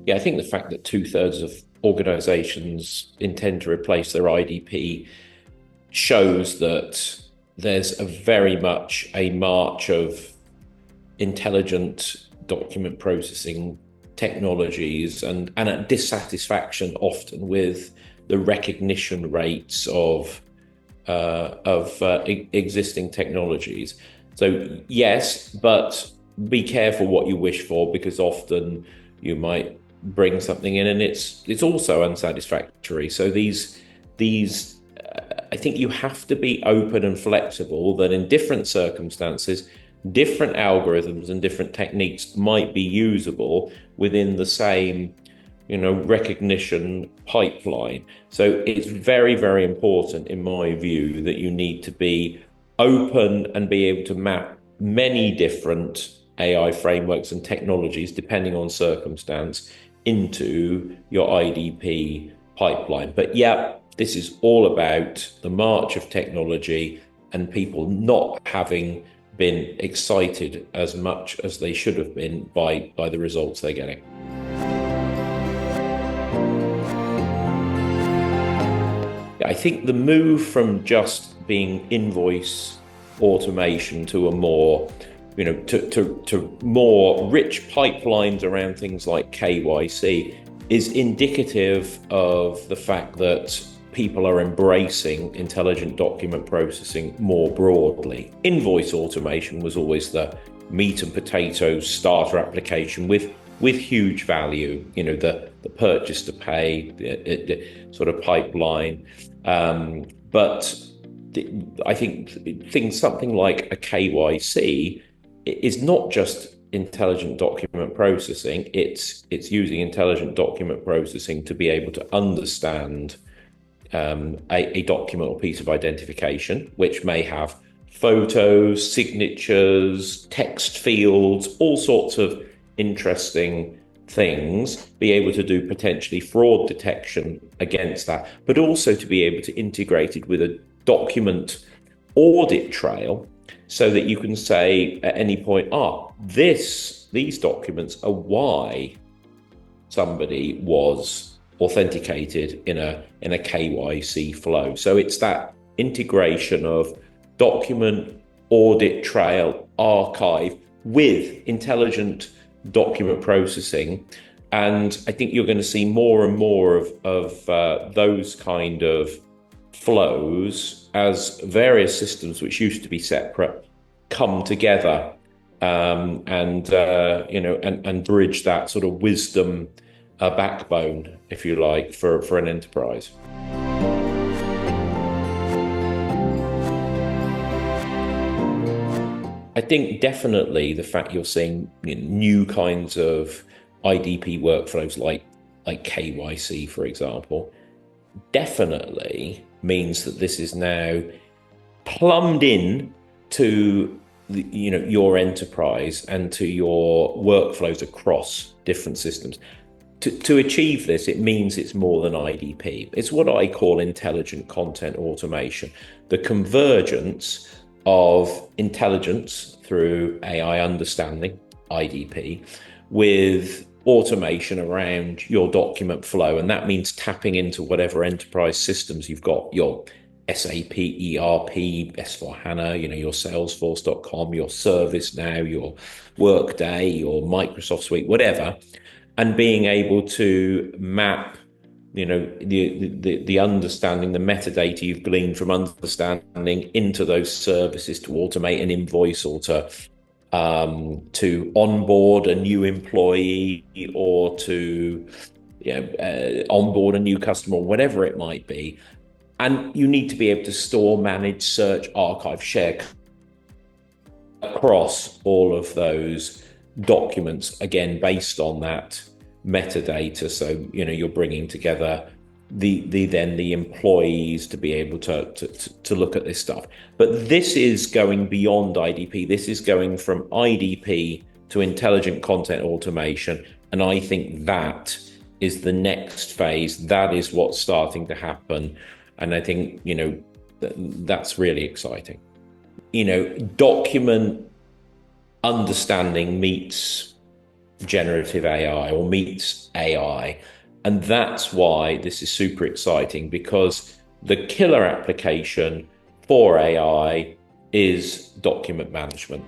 Yeah, I think the fact that 2/3 of organizations intend to replace their IDP shows that there's a very much a march of intelligent document processing technologies and a dissatisfaction often with the recognition rates of existing technologies. So yes, but be careful what you wish for, because often you might bring something in and it's also unsatisfactory. So these I think you have to be open and flexible that in different circumstances, different algorithms and different techniques might be usable within the same, recognition pipeline. So it's very, very important, in my view, that you need to be open and be able to map many different AI frameworks and technologies, depending on circumstance, into your IDP pipeline. But yeah, this is all about the march of technology and people not having been excited as much as they should have been by the results they're getting. I think the move from just being invoice automation to a more, to more rich pipelines around things like KYC is indicative of the fact that people are embracing intelligent document processing more broadly. Invoice automation was always the meat and potatoes starter application with huge value, the purchase to pay, the sort of pipeline. But I think something like a KYC is not just intelligent document processing. It's using intelligent document processing to be able to understand a document or piece of identification, which may have photos, signatures, text fields, all sorts of interesting things, be able to do potentially fraud detection against that, but also to be able to integrate it with a document audit trail so that you can say at any point, these documents are why somebody was authenticated in a KYC flow. So it's that integration of document, audit trail, archive with intelligent document processing. And I think you're going to see more and more of those kind of flows as various systems which used to be separate come together and bridge that sort of wisdom backbone, if you like, for an enterprise. I think definitely the fact you're seeing new kinds of IDP workflows like KYC, for example, definitely means that this is now plumbed in to your enterprise and to your workflows across different systems. To achieve this, it means it's more than IDP. It's what I call intelligent content automation, the convergence of intelligence through AI understanding, IDP, with automation around your document flow. And that means tapping into whatever enterprise systems you've got, your SAP, ERP, S4HANA, your Salesforce.com, your ServiceNow, your Workday, your Microsoft Suite, whatever, and being able to map the understanding, the metadata you've gleaned from understanding into those services to automate an invoice or to onboard a new employee or to onboard a new customer, or whatever it might be. And you need to be able to store, manage, search, archive, share across all of those documents, again, based on that metadata. So, you're bringing together the employees to be able to look at this stuff. But this is going beyond IDP. This is going from IDP to intelligent content automation. And I think that is the next phase. That is what's starting to happen. And I think, That's really exciting. Document understanding meets generative AI or meets AI. And that's why this is super exciting, because the killer application for AI is document management.